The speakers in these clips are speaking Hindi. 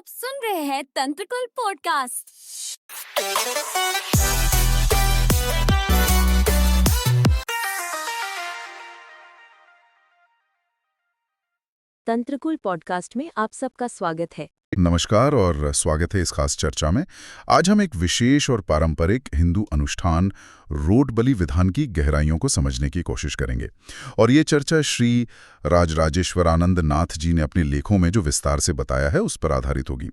आप सुन रहे हैं तंत्रकुल पॉडकास्ट। तंत्रकुल पॉडकास्ट में आप सबका स्वागत है। नमस्कार और स्वागत है इस खास चर्चा में। आज हम एक विशेष और पारंपरिक हिंदू अनुष्ठान रोट बलि विधान की गहराइयों को समझने की कोशिश करेंगे। और ये चर्चा श्री राजराजेश्वरानंद नाथ जी ने अपने लेखों में जो विस्तार से बताया है उस पर आधारित होगी।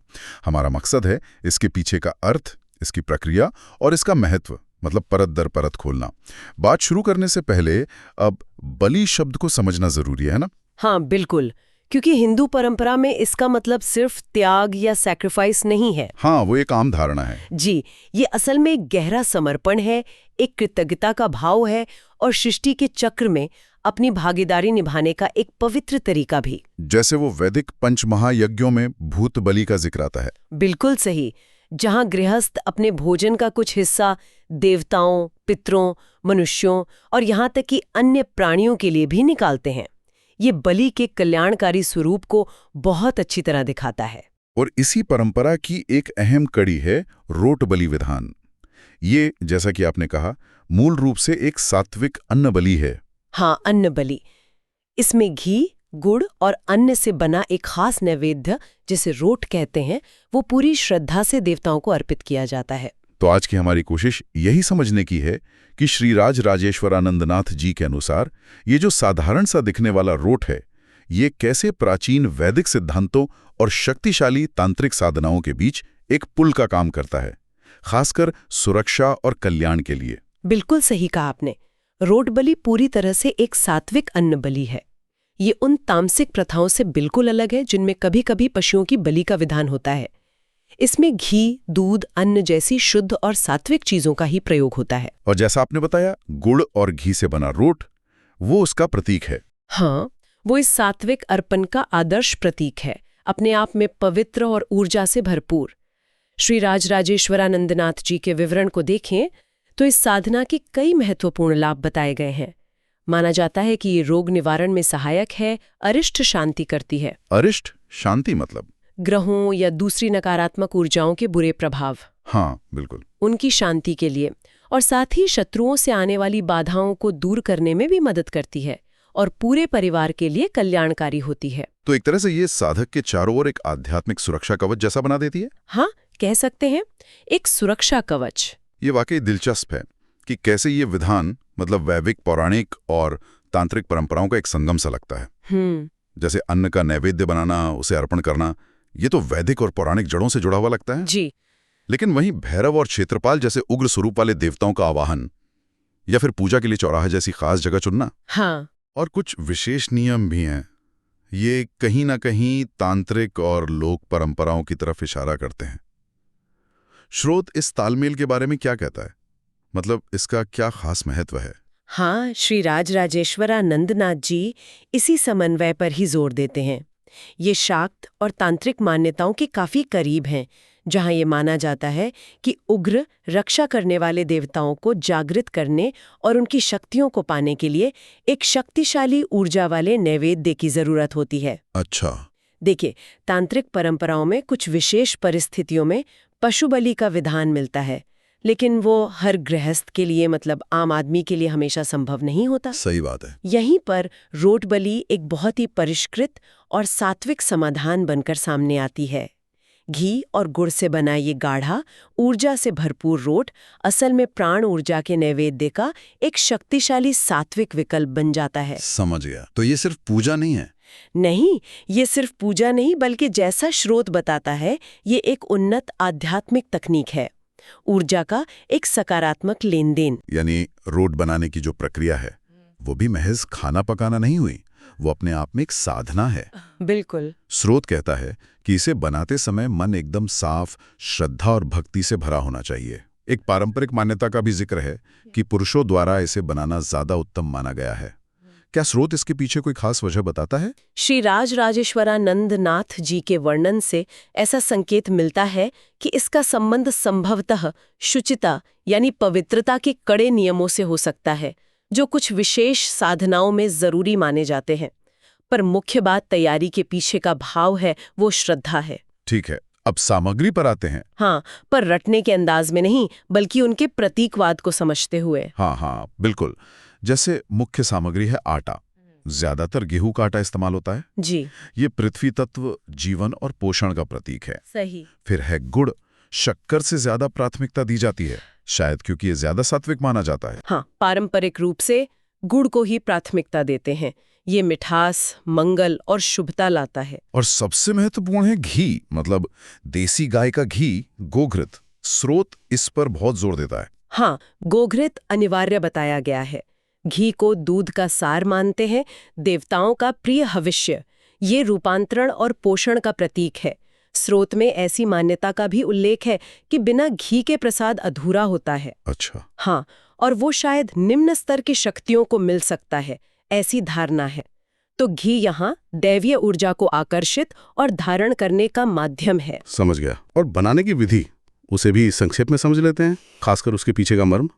हमारा मकसद है इसके पीछे का अर्थ, इसकी प्रक्रिया और इसका महत्व, मतलब परत दर परत खोलना। बात शुरू करने से पहले अब बलि शब्द को समझना जरूरी है ना? हाँ बिल्कुल, क्योंकि हिंदू परंपरा में इसका मतलब सिर्फ त्याग या सैक्रिफाइस नहीं है। हाँ, वो एक आम धारणा है। जी, ये असल में एक गहरा समर्पण है, एक कृतज्ञता का भाव है और सृष्टि के चक्र में अपनी भागीदारी निभाने का एक पवित्र तरीका भी। जैसे वो वैदिक पंचमहायज्ञों में भूत बलि का जिक्र आता है। बिल्कुल सही, जहां गृहस्थ अपने भोजन का कुछ हिस्सा देवताओं, पितरों, मनुष्यों और यहाँ तक कि अन्य प्राणियों के लिए भी निकालते हैं। ये बलि के कल्याणकारी स्वरूप को बहुत अच्छी तरह दिखाता है। और इसी परंपरा की एक अहम कड़ी है रोट बलि विधान। ये, जैसा कि आपने कहा, मूल रूप से एक सात्विक अन्न बलि है। हाँ, अन्न बलि। इसमें घी, गुड़ और अन्न से बना एक खास नैवेद्य, जिसे रोट कहते हैं, वो पूरी श्रद्धा से देवताओं को अर्पित किया जाता है। तो आज की हमारी कोशिश यही समझने की है कि श्री राजराजेश्वरानंदनाथ जी के अनुसार ये जो साधारण सा दिखने वाला रोट है, ये कैसे प्राचीन वैदिक सिद्धांतों और शक्तिशाली तांत्रिक साधनाओं के बीच एक पुल का काम करता है, खासकर सुरक्षा और कल्याण के लिए। बिल्कुल सही कहा आपने। रोट बलि पूरी तरह से एक सात्विक अन्न बलि है। ये उन तामसिक प्रथाओं से बिल्कुल अलग है जिनमें कभी कभी पशुओं की बलि का विधान होता है। इसमें घी, दूध, अन्न जैसी शुद्ध और सात्विक चीजों का ही प्रयोग होता है। और जैसा आपने बताया, गुड़ और घी से बना रोट वो उसका प्रतीक है। हाँ, वो इस सात्विक अर्पण का आदर्श प्रतीक है, अपने आप में पवित्र और ऊर्जा से भरपूर। श्री राजराजेश्वरानंदनाथ जी के विवरण को देखें तो इस साधना के कई महत्वपूर्ण लाभ बताए गए हैं। माना जाता है कि ये रोग निवारण में सहायक है, अरिष्ट शांति करती है। अरिष्ट शांति मतलब ग्रहों या दूसरी नकारात्मक ऊर्जाओं के बुरे प्रभाव, हाँ बिल्कुल, उनकी शांति के लिए, और साथ ही शत्रुओं से आने वाली बाधाओं को दूर करने में भी मदद करती है और पूरे परिवार के लिए कल्याणकारी होती है। तो एक तरह से ये साधक के चारों ओर एक आध्यात्मिक सुरक्षा कवच जैसा बना देती है। हाँ, कह सकते हैं, एक सुरक्षा कवच। ये वाकई दिलचस्प है कि कैसे ये विधान, मतलब वैदिक, पौराणिक और तांत्रिक परंपराओं का एक संगम सा लगता है। जैसे अन्न का नैवेद्य बनाना, उसे अर्पण करना, ये तो वैदिक और पौराणिक जड़ों से जुड़ा हुआ लगता है जी। लेकिन वहीं भैरव और क्षेत्रपाल जैसे उग्र स्वरूप वाले देवताओं का आवाहन या फिर पूजा के लिए चौराहा जैसी खास जगह चुनना, हाँ, और कुछ विशेष नियम भी हैं, ये कहीं ना कहीं तांत्रिक और लोक परंपराओं की तरफ इशारा करते हैं। स्रोत इस तालमेल के बारे में क्या कहता है? मतलब इसका क्या खास महत्व है? हाँ, श्री राजराजेश्वरानंदनाथ जी इसी समन्वय पर ही जोर देते हैं। ये शाक्त और तांत्रिक मान्यताओं के काफी करीब हैं, जहां ये माना जाता है कि उग्र रक्षा करने वाले देवताओं को जागृत करने और उनकी शक्तियों को पाने के लिए एक शक्तिशाली ऊर्जा वाले नैवेद्य की जरूरत होती है। अच्छा। देखिए, तांत्रिक परंपराओं में कुछ विशेष परिस्थितियों में पशु बलि का विधान मिलता है, लेकिन वो हर गृहस्थ के लिए, मतलब आम आदमी के लिए, हमेशा संभव नहीं होता। सही बात है। यहीं पर रोट बलि एक बहुत ही परिष्कृत और सात्विक समाधान बनकर सामने आती है। घी और गुड़ से बना ये गाढ़ा, ऊर्जा से भरपूर रोट असल में प्राण ऊर्जा के नैवेद्य का एक शक्तिशाली सात्विक विकल्प बन जाता है। समझ गया। तो ये सिर्फ पूजा नहीं है? नहीं, ये सिर्फ पूजा नहीं, बल्कि जैसा स्रोत बताता है, ये एक उन्नत आध्यात्मिक तकनीक है, ऊर्जा का एक सकारात्मक लेन देन। यानी रोट बनाने की जो प्रक्रिया है वो भी महज खाना पकाना नहीं हुई, वो अपने आप में एक साधना है। बिल्कुल। स्रोत कहता है कि इसे बनाते समय मन एकदम साफ, श्रद्धा और भक्ति से भरा होना चाहिए। एक पारंपरिक मान्यता का भी जिक्र है कि पुरुषों द्वारा इसे बनाना ज्यादा उत्तम माना गया है। क्या स्रोत इसके पीछे कोई खास वजह बताता है? श्री राजराजेश्वरानंदनाथ जी के वर्णन से ऐसा संकेत मिलता है कि इसका संबंध संभवतः शुचिता यानी पवित्रता के कड़े नियमों से हो सकता है, जो कुछ विशेष साधनाओं में जरूरी माने जाते हैं। पर मुख्य बात तैयारी के पीछे का भाव है, वो श्रद्धा है। ठीक है, अब सामग्री पर आते हैं। हाँ, पर रटने के अंदाज में नहीं, बल्कि उनके प्रतीकवाद को समझते हुए। हाँ, बिल्कुल। जैसे मुख्य सामग्री है आटा, ज्यादातर गेहूं का आटा इस्तेमाल होता है। जी, ये पृथ्वी तत्व, जीवन और पोषण का प्रतीक है। सही। फिर है गुड़, शक्कर से ज्यादा प्राथमिकता दी जाती है, शायद क्योंकि ये ज्यादा सात्विक माना जाता है। हाँ, पारंपरिक रूप से गुड़ को ही प्राथमिकता देते हैं। ये मिठास, मंगल और शुभता लाता है। और सबसे महत्वपूर्ण है घी, मतलब देसी गाय का घी, गोघृत। स्रोत इस पर बहुत जोर देता है। हाँ, गोघृत अनिवार्य बताया गया है। घी को दूध का सार मानते हैं, देवताओं का प्रिय हविष्य। ये रूपांतरण और पोषण का प्रतीक है। स्रोत में ऐसी मान्यता का भी उल्लेख है कि बिना घी के प्रसाद अधूरा होता है। अच्छा। हाँ, और वो शायद निम्न स्तर की शक्तियों को मिल सकता है, ऐसी धारणा है। तो घी यहाँ दैवीय ऊर्जा को आकर्षित और धारण करने का माध्यम है। समझ गया। और बनाने की विधि, उसे भी संक्षेप में समझ लेते हैं, खासकर उसके पीछे का मर्म।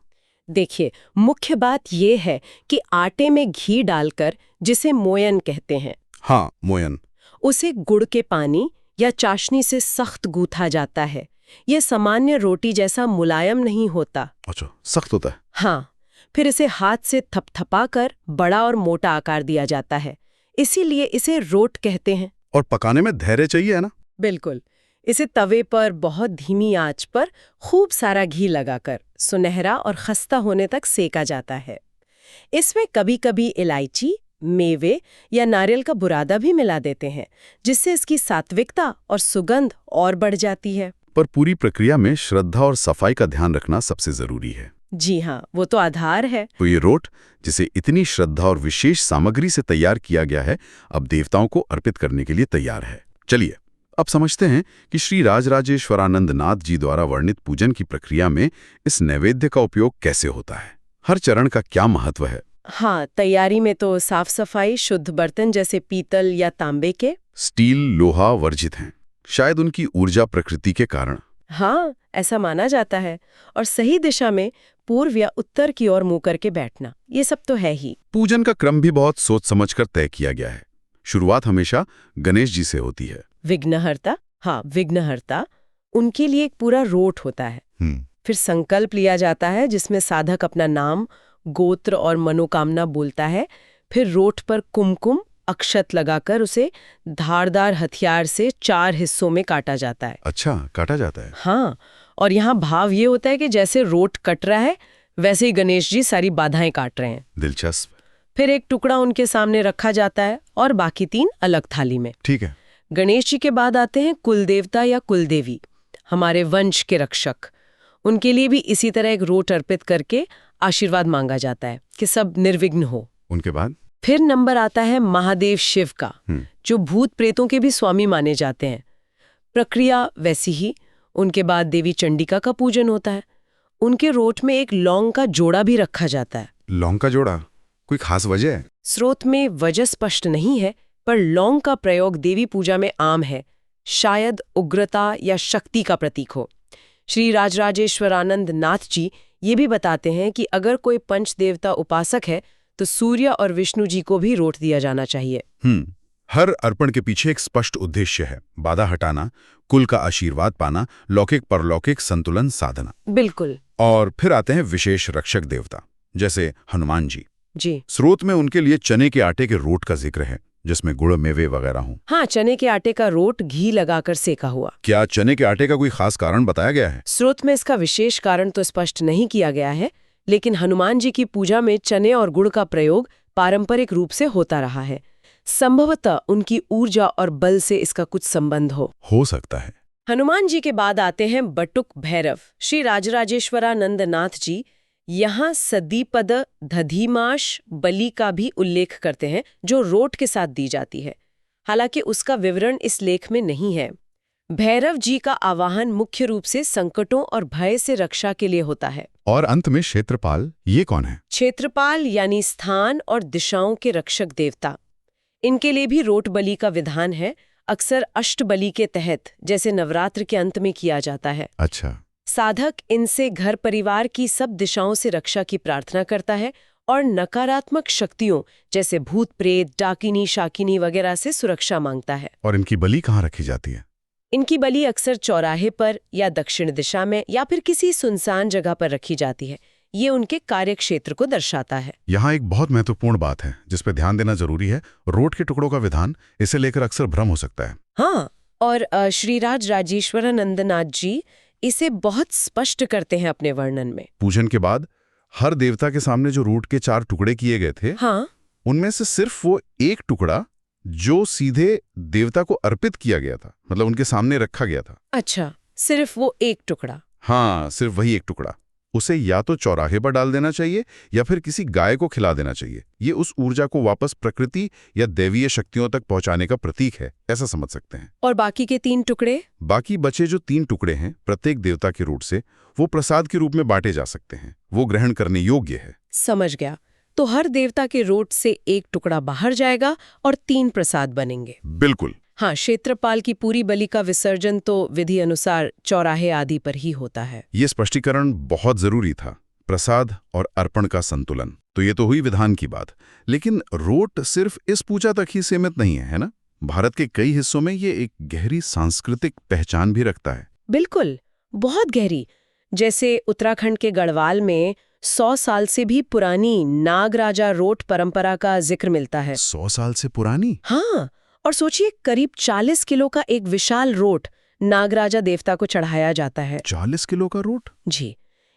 देखिए, मुख्य बात ये है कि आटे में घी डालकर, जिसे मोयन कहते हैं, हाँ, मोयन, उसे गुड़ के पानी या चाशनी से सख्त गूथा जाता है। यह सामान्य रोटी जैसा मुलायम नहीं होता। अच्छा, सख्त होता है। हाँ, फिर इसे हाथ से थपथपाकर बड़ा और मोटा आकार दिया जाता है। इसीलिए इसे रोट कहते हैं। और पकाने में धैर्य चाहिए, है ना? बिल्कुल। इसे तवे पर बहुत धीमी आंच पर खूब सारा घी लगाकर सुनहरा और खस्ता होने तक सेका जाता है। इसमें कभी-कभी इलायची, मेवे या नारियल का बुरादा भी मिला देते हैं, जिससे इसकी सात्विकता और सुगंध और बढ़ जाती है। पर पूरी प्रक्रिया में श्रद्धा और सफाई का ध्यान रखना सबसे जरूरी है। जी हाँ, वो तो आधार है। तो ये रोट, जिसे इतनी श्रद्धा और विशेष सामग्री से तैयार किया गया है, अब देवताओं को अर्पित करने के लिए तैयार है। चलिए, अब समझते हैं कि श्री राजराजेश्वरानंद नाथ जी द्वारा वर्णित पूजन की प्रक्रिया में इस नैवेद्य का उपयोग कैसे होता है। हर चरण का क्या महत्व है? हाँ, तैयारी में तो साफ सफाई, शुद्ध बर्तन जैसे पीतल या तांबे के, स्टील, लोहा वर्जित हैं, शायद उनकी ऊर्जा प्रकृति के कारण। हाँ, ऐसा माना जाता है। और सही दिशा में पूर्व या उत्तर की ओर मुंह करके बैठना, ये सब तो है ही। पूजन का क्रम भी बहुत सोच समझकर तय किया गया है। शुरुआत हमेशा गणेश जी से होती है। विघ्नहर्ता, हाँ, विघ्नहर्ता, उनके लिए एक पूरा रोट होता है। फिर संकल्प लिया जाता है, जिसमें साधक अपना नाम, गोत्र और मनोकामना बोलता है। फिर रोट पर कुमकुम, अक्षत लगाकर उसे धारदार हथियार से 4 हिस्सों में काटा जाता है। अच्छा, काटा जाता है। हाँ, और यहाँ भाव ये होता है कि जैसे रोट कट रहा है, वैसे ही गणेश जी सारी बाधाएं काट रहे हैं। दिलचस्प। फिर एक टुकड़ा उनके सामने रखा जाता है और बाकी 3 अलग थाली में। ठीक है। गणेश जी के बाद आते हैं कुलदेवता या कुलदेवी, हमारे वंश के रक्षक। उनके लिए भी इसी तरह एक रोट अर्पित करके आशीर्वाद मांगा जाता है कि सब निर्विघ्न हो। उनके बाद फिर नंबर आता है महादेव शिव का, जो भूत प्रेतों के भी स्वामी माने जाते हैं। प्रक्रिया वैसी ही। उनके बाद देवी चंडिका का पूजन होता है। उनके रोट में एक लौंग का जोड़ा भी रखा जाता है। लौंग का जोड़ा, कोई खास वजह है? स्रोत में वजह स्पष्ट नहीं है, पर लौंग का प्रयोग देवी पूजा में आम है। शायद उग्रता या शक्ति का प्रतीक हो। श्री राजराजेश्वरानंद नाथ जी ये भी बताते हैं कि अगर कोई पंच देवता उपासक है तो सूर्य और विष्णु जी को भी रोट दिया जाना चाहिए। हर अर्पण के पीछे एक स्पष्ट उद्देश्य है, बाधा हटाना, कुल का आशीर्वाद पाना, लौकिक परलौकिक संतुलन साधना। बिल्कुल। और फिर आते हैं विशेष रक्षक देवता, जैसे हनुमान जी। जी स्रोत में उनके लिए चने के आटे के रोट का जिक्र है, जिसमें गुड़, मेवे वगैरह हों। हाँ, चने के आटे का रोट घी लगाकर सेका हुआ। क्या चने के आटे का कोई खास कारण बताया गया है? स्रोत में इसका विशेष कारण तो स्पष्ट नहीं किया गया है, लेकिन हनुमान जी की पूजा में चने और गुड़ का प्रयोग पारंपरिक रूप से होता रहा है। संभवतः उनकी ऊर्जा और बल से इसका कुछ संबंध हो सकता है। हनुमान जी के बाद आते हैं बटुक भैरव। श्री राजराजेश्वरानंद नाथ जी यहाँ सदीपद दधिमाश बलि का भी उल्लेख करते हैं, जो रोट के साथ दी जाती है। हालांकि उसका विवरण इस लेख में नहीं है। भैरव जी का आवाहन मुख्य रूप से संकटों और भय से रक्षा के लिए होता है। और अंत में क्षेत्रपाल, ये कौन है? क्षेत्रपाल यानी स्थान और दिशाओं के रक्षक देवता। इनके लिए भी रोट बलि का विधान है, अक्सर अष्टबलि के तहत, जैसे नवरात्र के अंत में किया जाता है। अच्छा। साधक इनसे घर परिवार की सब दिशाओं से रक्षा की प्रार्थना करता है और नकारात्मक शक्तियों जैसे भूत प्रेत, डाकिनी, शाकिनी वगैरह से सुरक्षा मांगता है। और इनकी बलि कहाँ रखी जाती है? इनकी बलि अक्सर चौराहे पर या दक्षिण दिशा में या फिर किसी सुनसान जगह पर रखी जाती है। ये उनके कार्य क्षेत्र को दर्शाता है। यहाँ एक बहुत महत्वपूर्ण बात है जिस पे ध्यान देना जरूरी है, रोट के टुकड़ों का विधान। इसे लेकर अक्सर भ्रम हो सकता है। हाँ, और श्रीराज राजेश्वरानंदनाथ जी इसे बहुत स्पष्ट करते हैं अपने वर्णन में। पूजन के बाद हर देवता के सामने जो रोट के 4 टुकड़े किए गए थे, हाँ, उनमें से सिर्फ वो एक टुकड़ा जो सीधे देवता को अर्पित किया गया था, मतलब उनके सामने रखा गया था। अच्छा, सिर्फ वो एक टुकड़ा। हाँ, सिर्फ वही एक टुकड़ा। उसे या तो चौराहे पर डाल देना चाहिए या फिर किसी गाय को खिला देना चाहिए। ये उस ऊर्जा को वापस प्रकृति या दैवीय शक्तियों तक पहुंचाने का प्रतीक है, ऐसा समझ सकते हैं। और बाकी के 3 टुकड़े? बाकी बचे जो 3 टुकड़े हैं प्रत्येक देवता के रूट से, वो प्रसाद के रूप में बांटे जा सकते हैं। वो ग्रहण करने योग्य है। समझ गया। तो हर देवता के रोट से एक टुकड़ा बाहर जाएगा और 3 प्रसाद बनेंगे। बिल्कुल। हाँ, क्षेत्रपाल की पूरी बलि का विसर्जन तो विधि अनुसार चौराहे आदि पर ही होता है। ये स्पष्टीकरण बहुत जरूरी था। प्रसाद और अर्पण का संतुलन। तो ये तो हुई विधान की बात, लेकिन रोट सिर्फ इस पूजा तक ही सीमित नहीं है ना? भारत के कई हिस्सों में ये एक गहरी सांस्कृतिक पहचान भी रखता है। बिल्कुल, बहुत गहरी। जैसे उत्तराखंड के गढ़वाल में 100 साल से भी पुरानी नागराजा रोट परंपरा का जिक्र मिलता है। 100 साल से पुरानी? हाँ, और सोचिए, करीब 40 किलो का एक विशाल रोट नागराजा देवता को चढ़ाया जाता है। 40 किलो का रोट? जी,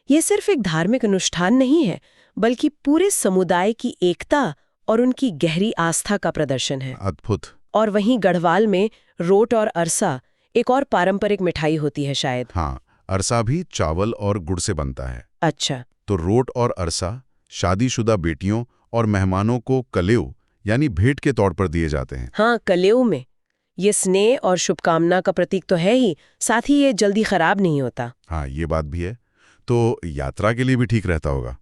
ये सिर्फ एक धार्मिक अनुष्ठान नहीं है, बल्कि पूरे समुदाय की एकता और उनकी गहरी आस्था का प्रदर्शन है। अद्भुत। और वहीं गढ़वाल में रोट और अरसा एक और पारंपरिक मिठाई होती है शायद। हाँ, अरसा भी चावल और गुड़ से बनता है। अच्छा। तो रोट और अरसा शादीशुदा बेटियों और मेहमानों को कलेव यानी भेंट के तौर पर दिए जाते हैं। हाँ, कलेऊ में ये स्नेह और शुभकामना का प्रतीक तो है ही, साथ ही ये जल्दी खराब नहीं होता। हाँ, ये बात भी है। तो यात्रा के लिए भी ठीक रहता होगा।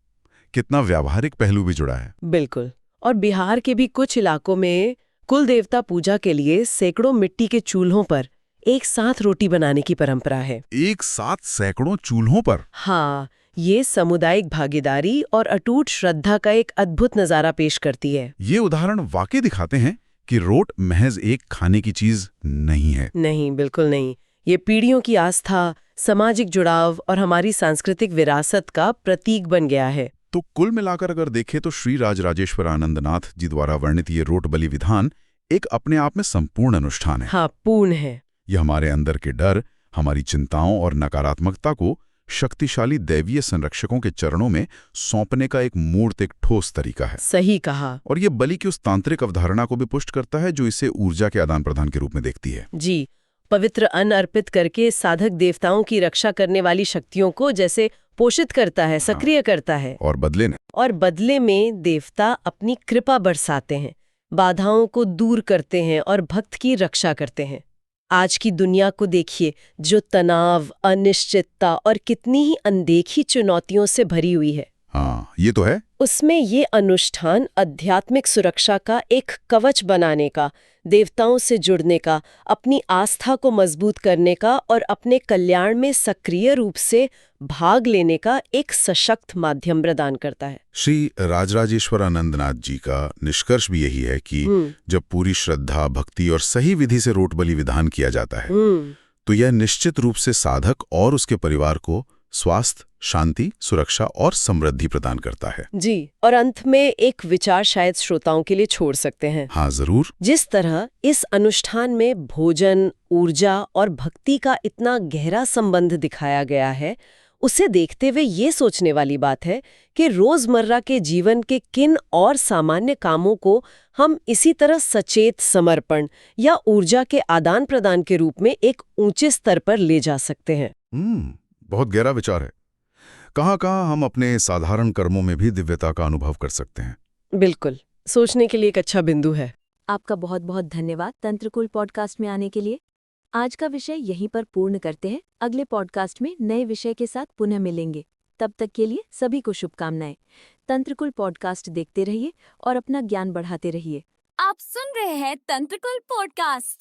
कितना व्यावहारिक पहलू भी जुड़ा है। बिल्कुल। और बिहार के भी कुछ इलाकों में कुल देवता पूजा के लिए सैकड़ों मिट्टी के चूल्हों पर एक साथ रोटी बनाने की परंपरा है। एक साथ सैकड़ों चूल्हों पर? हाँ, ये सामुदायिक भागीदारी और अटूट श्रद्धा का एक अद्भुत नजारा पेश करती है। ये उदाहरण वाकई दिखाते हैं कि रोट महज एक खाने की चीज नहीं है। नहीं, बिल्कुल नहीं। ये पीढ़ियों की आस्था, सामाजिक जुड़ाव और हमारी सांस्कृतिक विरासत का प्रतीक बन गया है। तो कुल मिलाकर अगर देखें तो श्री राजराजेश्वरानंदनाथ जी द्वारा वर्णित ये रोट बलि विधान एक अपने आप में संपूर्ण अनुष्ठान है। हाँ, पूर्ण है। यह हमारे अंदर के डर, हमारी चिंताओं और नकारात्मकता को शक्तिशाली दैवीय संरक्षकों के चरणों में सौंपने का एक मूर्त, एक ठोस तरीका है। सही कहा। और ये बलि की उस तांत्रिक अवधारणा को भी पुष्ट करता है जो इसे ऊर्जा के आदान प्रदान के रूप में देखती है। जी, पवित्र अन्न अर्पित करके साधक देवताओं की रक्षा करने वाली शक्तियों को जैसे पोषित करता है, सक्रिय करता है। और बदले में देवता अपनी कृपा बरसाते हैं, बाधाओं को दूर करते हैं और भक्त की रक्षा करते हैं। आज की दुनिया को देखिए, जो तनाव, अनिश्चितता और कितनी ही अनदेखी चुनौतियों से भरी हुई है। हाँ, ये तो है। उसमें ये अनुष्ठान आध्यात्मिक सुरक्षा का एक कवच बनाने का, देवताओं से जुड़ने का, अपनी आस्था को मजबूत करने का और अपने कल्याण में सक्रिय रूप से भाग लेने का एक सशक्त माध्यम प्रदान करता है। श्री राजराजेश्वरानंदनाथ जी का निष्कर्ष भी यही है कि जब पूरी श्रद्धा, भक्ति और सही विधि से रोट बलि विधान किया जाता है तो यह निश्चित रूप से साधक और उसके परिवार को स्वास्थ्य, शांति, सुरक्षा और समृद्धि प्रदान करता है। जी, और अंत में एक विचार शायद श्रोताओं के लिए छोड़ सकते हैं। हाँ, जरूर। जिस तरह इस अनुष्ठान में भोजन, ऊर्जा और भक्ति का इतना गहरा संबंध दिखाया गया है, उसे देखते हुए ये सोचने वाली बात है कि रोजमर्रा के जीवन के किन और सामान्य कामों को हम इसी तरह सचेत समर्पण या ऊर्जा के आदान प्रदान के रूप में एक ऊंचे स्तर पर ले जा सकते हैं। बहुत गहरा विचार है। कहाँ-कहाँ हम अपने साधारण कर्मों में भी दिव्यता का अनुभव कर सकते हैं। बिल्कुल, सोचने के लिए एक अच्छा बिंदु है। आपका बहुत बहुत धन्यवाद तंत्रकुल पॉडकास्ट में आने के लिए। आज का विषय यहीं पर पूर्ण करते हैं। अगले पॉडकास्ट में नए विषय के साथ पुनः मिलेंगे। तब तक के लिए सभी को शुभकामनाएं। तंत्रकुल पॉडकास्ट देखते रहिए और अपना ज्ञान बढ़ाते रहिए। आप सुन रहे हैं तंत्रकुल पॉडकास्ट।